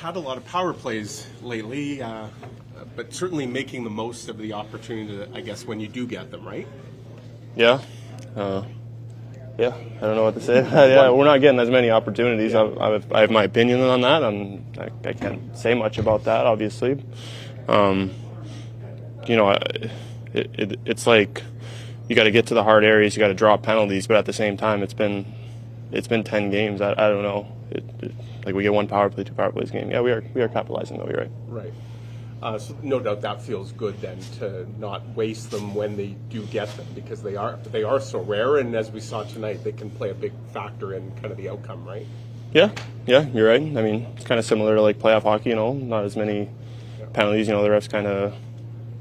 had a lot of power plays lately, but certainly making the most of the opportunity, I guess, when you do get them, right? Yeah. Yeah, I don't know what to say. Yeah, we're not getting as many opportunities. I have my opinion on that, and I can't say much about that, obviously. It's like you got to get to the hard areas, you got to draw penalties, but at the same time, it's been 10 games. I don't know. Like we get one power play, 2 power plays a game. Yeah, we are capitalizing though. You're right. Right. So no doubt that feels good then to not waste them when they do get them, because they are so rare, and as we saw tonight, they can play a big factor in kind of the outcome, right? Yeah, you're right. I mean, it's kind of similar to like playoff hockey. Not as many penalties. The refs kind of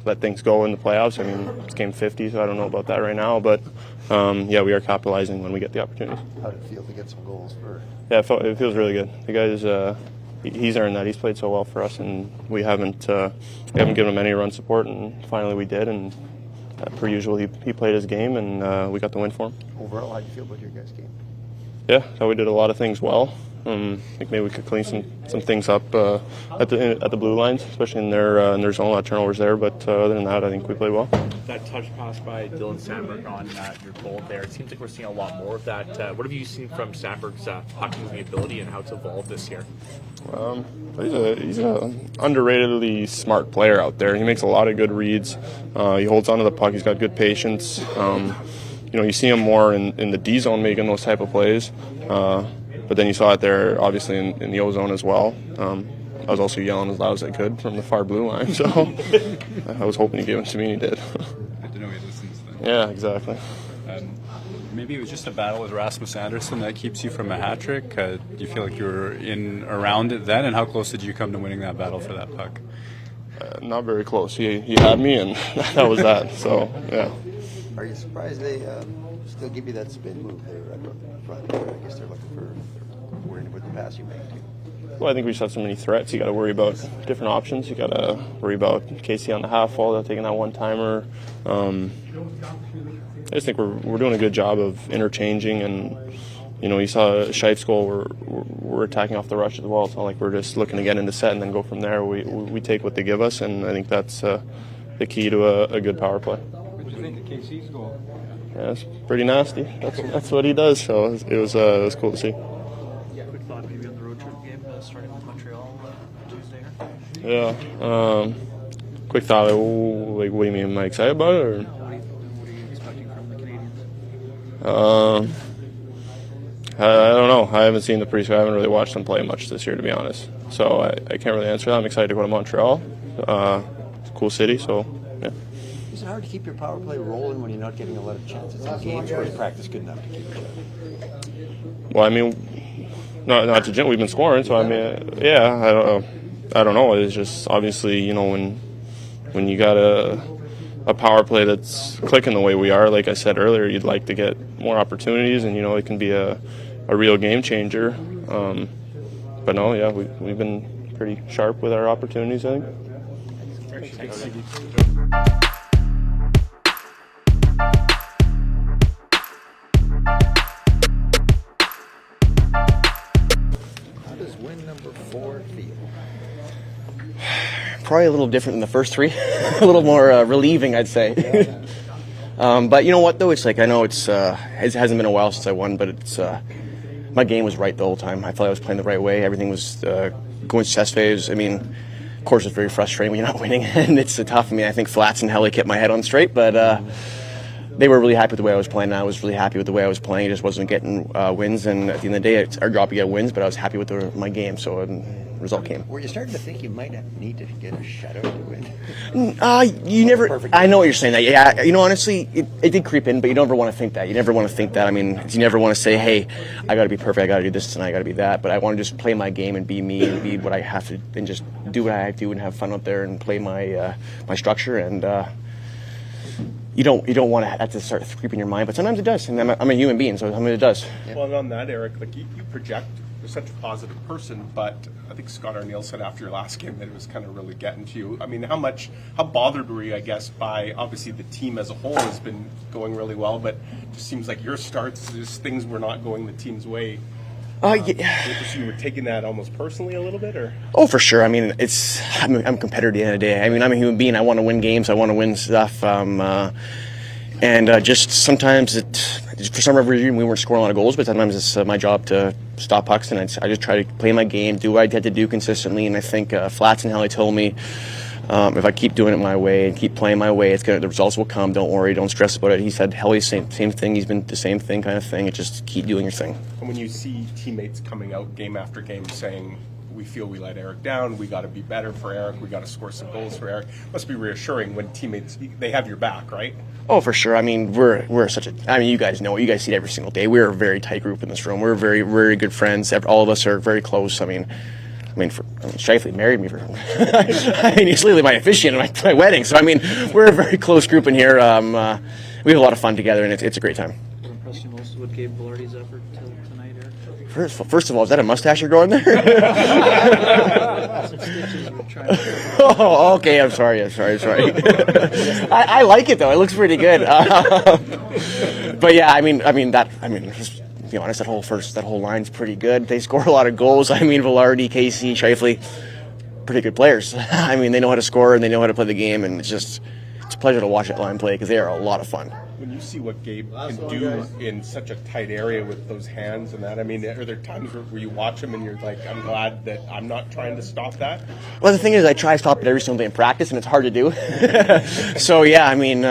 let things go in the playoffs. I mean, it's game 50, so I don't know about that right now, but we are capitalizing when we get the opportunities. How did it feel to get some goals for? Yeah, it feels really good. The guy's he's earned that. He's played so well for us, and we haven't given him any run support, and finally we did. And per usual, he played his game, and we got the win for him. Overall, how do you feel about your guys' game? Yeah, so we did a lot of things well. I think maybe we could clean some things up at the blue lines, especially in their zone. A lot of turnovers there, but other than that, I think we played well. That touch pass by Dylan Sandberg on your goal there, it seems like we're seeing a lot more of that. What have you seen from Sandberg's puck moving ability and how it's evolved this year? He's an underratedly smart player out there. He makes a lot of good reads. He holds onto the puck. He's got good patience. You see him more in the D zone making those type of plays. But then you saw it there, obviously, in the O zone as well. I was also yelling as loud as I could from the far blue line, so I was hoping he gave it to me, and he did. Good to know he listens then. Yeah, exactly. Maybe it was just a battle with Rasmus Andersson that keeps you from a hat trick. Do you feel like you were in around it then, and how close did you come to winning that battle for that puck? Not very close. He had me, and that was that. So, yeah. Are you surprised they still give you that spin move there at the front? I guess they're looking for worrying with the pass you make too. Well, I think we just have so many threats. You got to worry about different options. You got to worry about Casey on the half wall, taking that one timer. I just think we're doing a good job of interchanging, and you saw Scheif's goal. We're attacking off the rush as well. It's not like we're just looking to get into set and then go from there. We take what they give us, and I think that's the key to a good power play. What did you think of Casey's goal? Yeah, it's pretty nasty. That's what he does. So it was cool to see. Quick thought maybe on the road trip game starting with Montreal Tuesday. Yeah. Quick thought. Like, what do you mean? Am I excited about it? Or? What are you expecting from the Canadians? I don't know. I haven't seen the pre. I haven't really watched them play much this year, to be honest. So I can't really answer that. I'm excited to go to Montreal. It's a cool city. So yeah. Is it hard to keep your power play rolling when you're not getting a lot of chances in games where you practice good enough to keep it up? Well, I mean, not to Jim. We've been scoring, so I mean, yeah. I don't know. It's just obviously, when you got a power play that's clicking the way we are, like I said earlier, you'd like to get more opportunities, and it can be a real game changer. But no, yeah, we've been pretty sharp with our opportunities, I think. Thanks. How does win number 4 feel? Probably a little different than the first 3. A little more relieving, I'd say. But you know what, though? It's like, I know it hasn't been a while since I won, but it's my game was right the whole time. I felt I was playing the right way. Everything was going chess phase. I mean, of course, it's very frustrating when you're not winning, and it's tough. I mean, I think Flats and Helly kept my head on straight, but they were really happy with the way I was playing, and I was really happy with the way I was playing. I just wasn't getting wins, and at the end of the day, it's our job to get wins, but I was happy with my game, so the result came. Were you starting to think you might need to get a shutout to win? You never. I know what you're saying. That, yeah, honestly, it did creep in, but you never want to think that. You never want to think that. I mean, you never want to say, "Hey, I got to be perfect. I got to do this tonight. I got to be that." But I want to just play my game and be me and be what I have to, and just do what I have to do and have fun out there and play my my structure. And you don't want to have to start creeping your mind, but sometimes it does. And I'm a human being, so sometimes it does. Yeah. Well, on that, Eric, like you project. You're such a positive person, but I think Scott Arniel said after your last game that it was kind of really getting to you. I mean, how bothered were you, I guess, by obviously the team as a whole has been going really well, but it just seems like your starts, just things were not going the team's way. Yeah. So you were taking that almost personally a little bit, or? Oh, for sure. I mean, I'm a competitor at the end of the day. I mean, I'm a human being. I want to win games. I want to win stuff. Just sometimes for some reason, we weren't scoring a lot of goals, but sometimes it's my job to stop pucks, and I just try to play my game, do what I had to do consistently. And I think Flats and Helly told me, if I keep doing it my way and keep playing my way, the results will come. Don't worry, don't stress about it. He said, Helly's same thing. He's been the same thing, kind of thing. It's just keep doing your thing. And when you see teammates coming out game after game saying, we feel we let Eric down, we got to be better for Eric, we got to score some goals for Eric, must be reassuring when teammates, they have your back, right? Oh, for sure. I mean, we're such a. I mean, you guys know it. You guys see it every single day. We're a very tight group in this room. We're very, very good friends. All of us are very close. I mean, Shifley married me for. I mean, he's literally my officiant at my wedding. So I mean, we're a very close group in here. We have a lot of fun together, and it's a great time. What impressed you most with Gabe Velarde's effort tonight, Eric? First of all, is that a mustache you're growing there? Stitches were trying to Oh, okay. I'm sorry. I like it though. It looks pretty good. But yeah, just to be honest, that whole line's pretty good. They score a lot of goals. I mean, Velarde, Casey, Shifley, pretty good players. I mean, they know how to score and they know how to play the game, and it's a pleasure to watch that line play because they are a lot of fun. When you see what Gabe can do in such a tight area with those hands and that, I mean, are there times where you watch him and you're like, I'm glad that I'm not trying to stop that? Well, the thing is, I try to stop it every single day in practice, and it's hard to do. So, yeah, I mean,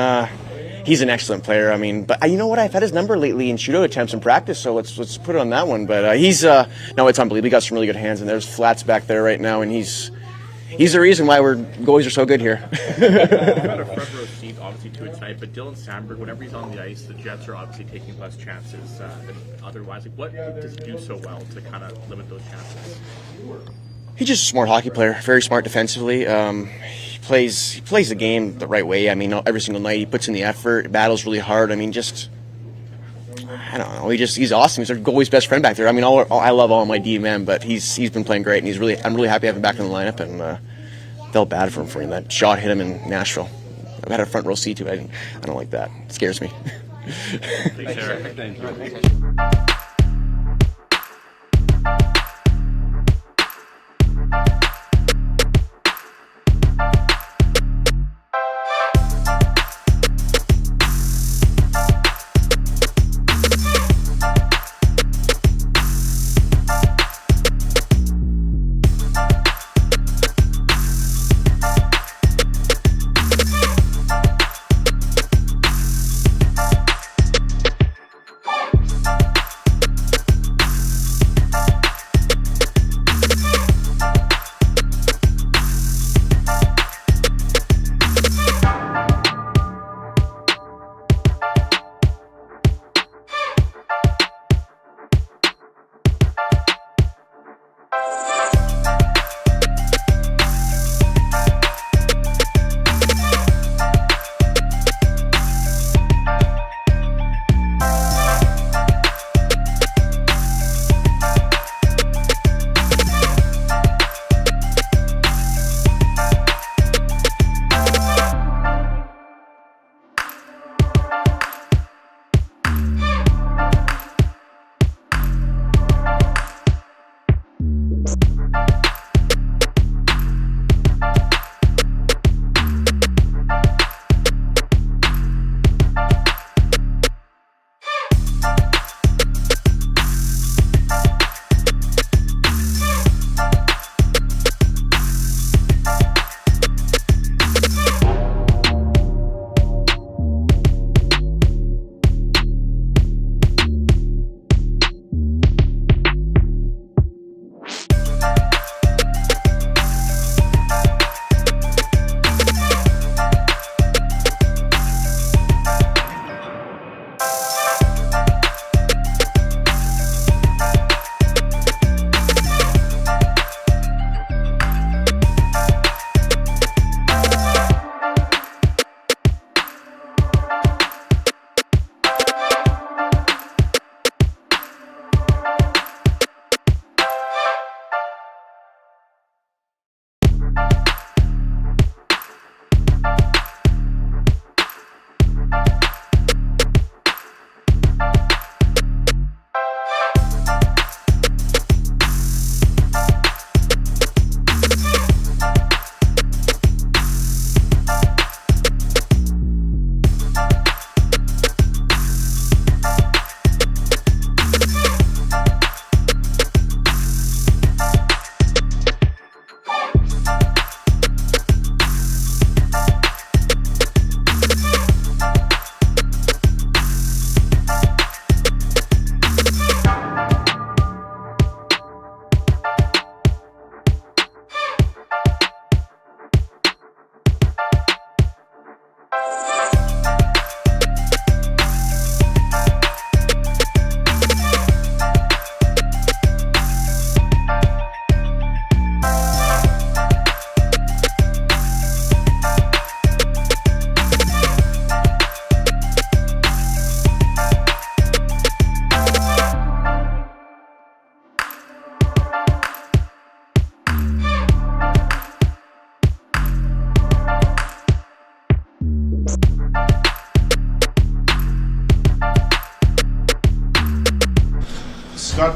he's an excellent player. I mean, but you know what? I've had his number lately in shootout attempts in practice, so let's put it on that one. But it's unbelievable. He got some really good hands, and there's Flats back there right now, and he's the reason why our goalies are so good here. You've got a front row seat, obviously, to it tonight, but Dylan Sandberg, whenever he's on the ice, the Jets are obviously taking less chances than otherwise. Like, what does he do so well to kind of limit those chances? He's just a smart hockey player, very smart defensively. He plays the game the right way. I mean, every single night he puts in the effort, battles really hard. I mean, I don't know. He's awesome. He's our goalie's best friend back there. I mean, I love all my D-men, but he's been playing great, and I'm really happy to have him back in the lineup. And felt bad for him that shot hit him in Nashville. I've had a front row seat to it. I don't like that. It scares me. Thanks, Eric. Thank you.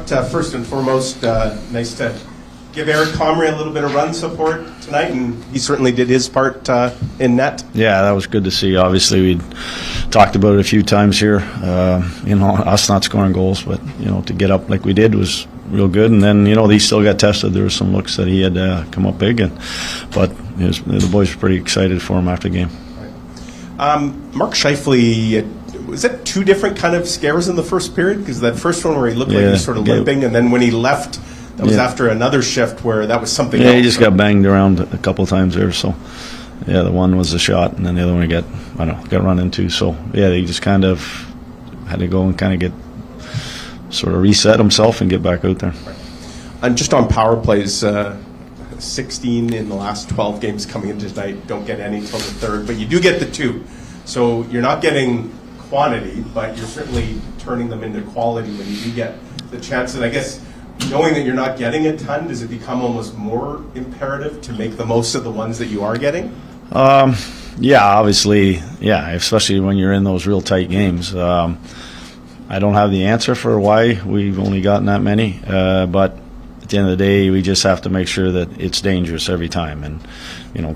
first and foremost, nice to give Eric Comrie a little bit of run support tonight, and he certainly did his part in net. Yeah, that was good to see. Obviously, we'd talked about it a few times here. Us not scoring goals, but to get up like we did was real good. And then he still got tested. There were some looks that he had come up big, but the boys were pretty excited for him after the game. Mark Scheifele, was that two different kind of scares in the first period? Because that first one where he looked like he was sort of limping, and then when he left, that was after another shift where that was something else. Yeah, he just got banged around a couple of times there. So, yeah, the one was a shot, and then the other one he got run into. So, yeah, he just kind of had to go and kind of get sort of reset himself and get back out there. And just on power plays, 16 in the last 12 games coming into tonight, don't get any till the third, but you do get the 2. So you're not getting quantity, but you're certainly turning them into quality when you do get the chance. And I guess knowing that you're not getting a ton, does it become almost more imperative to make the most of the ones that you are getting? Yeah, obviously, yeah, especially when you're in those real tight games. I don't have the answer for why we've only gotten that many, but at the end of the day, we just have to make sure that it's dangerous every time. And,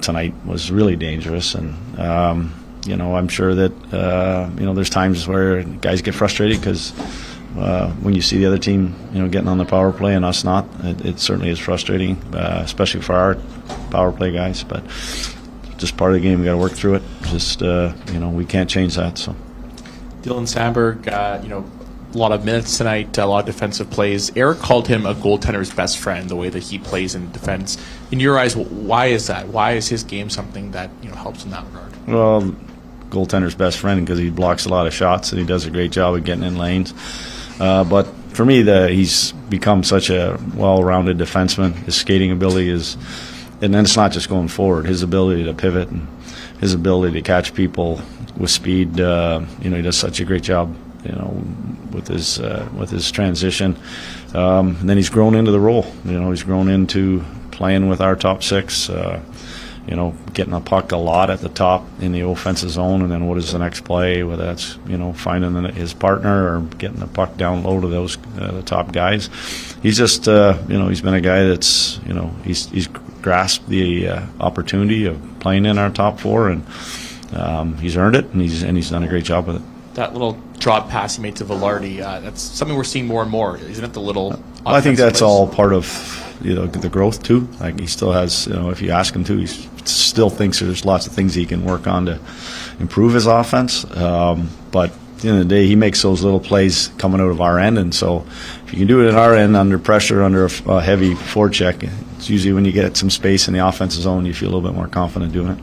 tonight was really dangerous. And, I'm sure that, there's times where guys get frustrated because when you see the other team, getting on the power play and us not, it certainly is frustrating, especially for our power play guys. But just part of the game, we got to work through it. Just, we can't change that. So. Dylan Sandberg, a lot of minutes tonight, a lot of defensive plays. Eric called him a goaltender's best friend, the way that he plays in defense. In your eyes, why is that? Why is his game something that helps in that regard? Well, goaltender's best friend because he blocks a lot of shots and he does a great job of getting in lanes. But for me, he's become such a well-rounded defenseman. His skating ability is, and then it's not just going forward. His ability to pivot and his ability to catch people with speed. He does such a great job. With his transition, and then he's grown into the role. He's grown into playing with our top 6. Getting a puck a lot at the top in the offensive zone, and then what is the next play? Whether that's finding his partner or getting the puck down low to those the top guys. He's just he's been a guy that's he's grasped the opportunity of playing in our top 4, and he's earned it, and he's done a great job with it. That little drop pass he made to Velarde, that's something we're seeing more and more, isn't it? The little. Well, I think that's all part of the growth too. Like he still has, if you ask him to, he still thinks there's lots of things he can work on to improve his offense. But at the end of the day, he makes those little plays coming out of our end, and so if you can do it at our end under pressure, under a heavy forecheck, it's usually when you get some space in the offensive zone, you feel a little bit more confident doing it.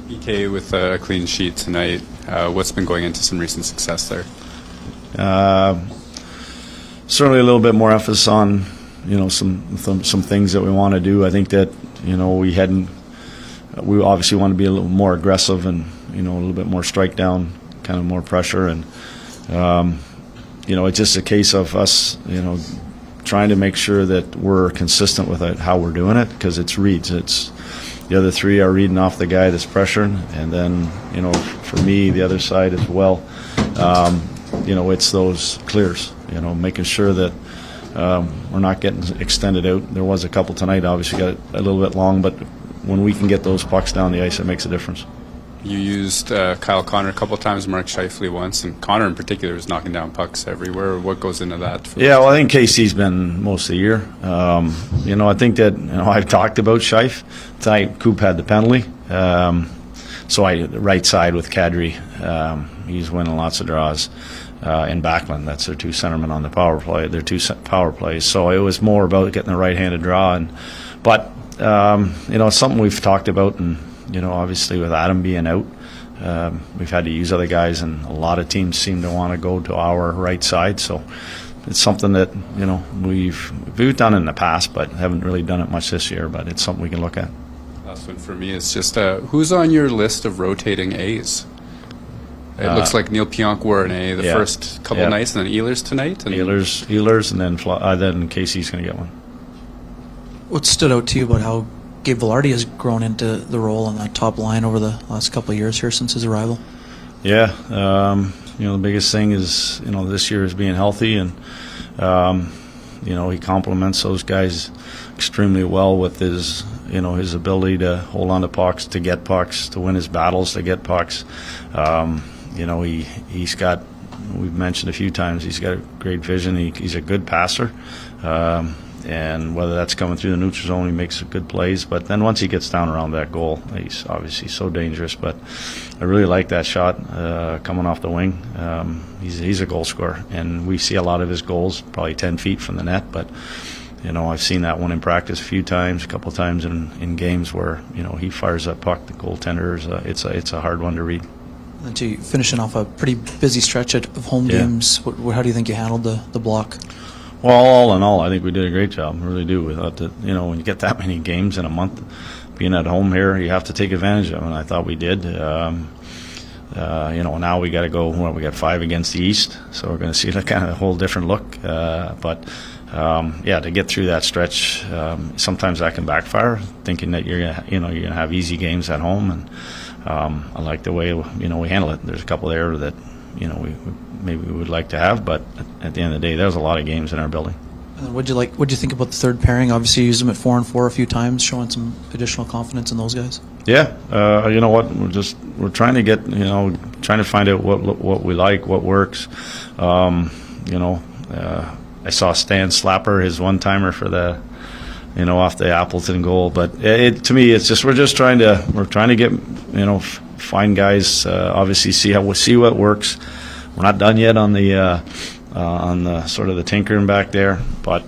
BK with a clean sheet tonight. What's been going into some recent success there? Certainly a little bit more emphasis on some things that we want to do. I think that we obviously want to be a little more aggressive and a little bit more strike down, kind of more pressure, and it's just a case of us trying to make sure that we're consistent with how we're doing it, because it's reads. It's the other 3 are reading off the guy that's pressuring, and then for me the other side as well. It's those clears. Making sure that we're not getting extended out. There was a couple tonight. Obviously got a little bit long, but when we can get those pucks down the ice, it makes a difference. You used Kyle Connor a couple of times, Mark Scheifele once, and Connor in particular is knocking down pucks everywhere. What goes into that? Yeah, well, I think KC's been most of the year. I think that I've talked about Scheif. Tonight, Coop had the penalty. So right side with Kadri. He's winning lots of draws. And Backlund, that's their 2 centermen on the power play. Their 2 power plays. So it was more about getting the right-handed draw. But it's something we've talked about, and obviously with Adam being out, we've had to use other guys, and a lot of teams seem to want to go to our right side. So it's something that we've done in the past, but haven't really done it much this year. But it's something we can look at. Last one for me is just who's on your list of rotating A's? It looks like Neil Pionk wore an A the first couple nights, and then Ehlers tonight. And Ehlers, and then Casey's going to get one. What stood out to you about how Gabe Velarde has grown into the role on that top line over the last couple of years here since his arrival? Yeah, the biggest thing is this year is being healthy, and He complements those guys extremely well with his ability to hold on to pucks, to get pucks, to win his battles, to get pucks. He's got, we've mentioned a few times, he's got a great vision. He's a good passer. And whether that's coming through the neutral zone, he makes good plays. But then once he gets down around that goal, he's obviously so dangerous. But I really like that shot coming off the wing. He's a goal scorer, and we see a lot of his goals probably 10 feet from the net. But I've seen that one in practice a few times, a couple of times in games where he fires that puck. The goaltender it's a hard one to read. And to finishing off a pretty busy stretch of home games, how do you think you handled the block? Well, all in all, I think we did a great job. I really do. We thought that, when you get that many games in a month, being at home here, you have to take advantage of it, and I thought we did. Now we got to go, we got 5 against the East, so we're going to see kind of a whole different look. To get through that stretch, sometimes that can backfire, thinking that you're gonna have easy games at home, and I like the way, we handle it. There's a couple there that, we would like to have, but at the end of the day, there's a lot of games in our building. And what'd you think about the third pairing? Obviously, you used them at 4-on-4 a few times, showing some additional confidence in those guys. Yeah, you know what? We're trying to get, trying to find out what we like, what works. I saw Stan Slapper, his one-timer for the, off the Appleton goal. But to me, it's just we're trying to get, find guys. Obviously, see what works. We're not done yet on the sort of the tinkering back there, but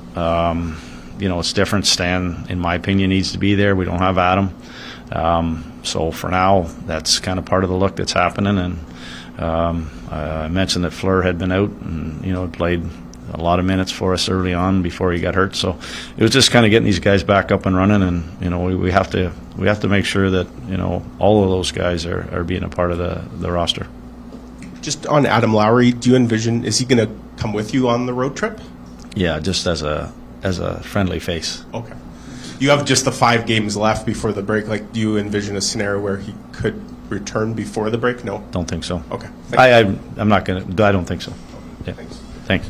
it's different. Stan, in my opinion, needs to be there. We don't have Adam, so for now, that's kind of part of the look that's happening. And I mentioned that Fleur had been out and had played a lot of minutes for us early on before he got hurt. So it was just kind of getting these guys back up and running, and we have to make sure that all of those guys are being a part of the roster. Just on Adam Lowry, do you envision, is he going to come with you on the road trip? Yeah, just as a friendly face. Okay. You have just the 5 games left before the break. Like, do you envision a scenario where he could return before the break? No. Don't think so. Okay. I'm not going to. I don't think so. Yeah. Thanks. Thanks.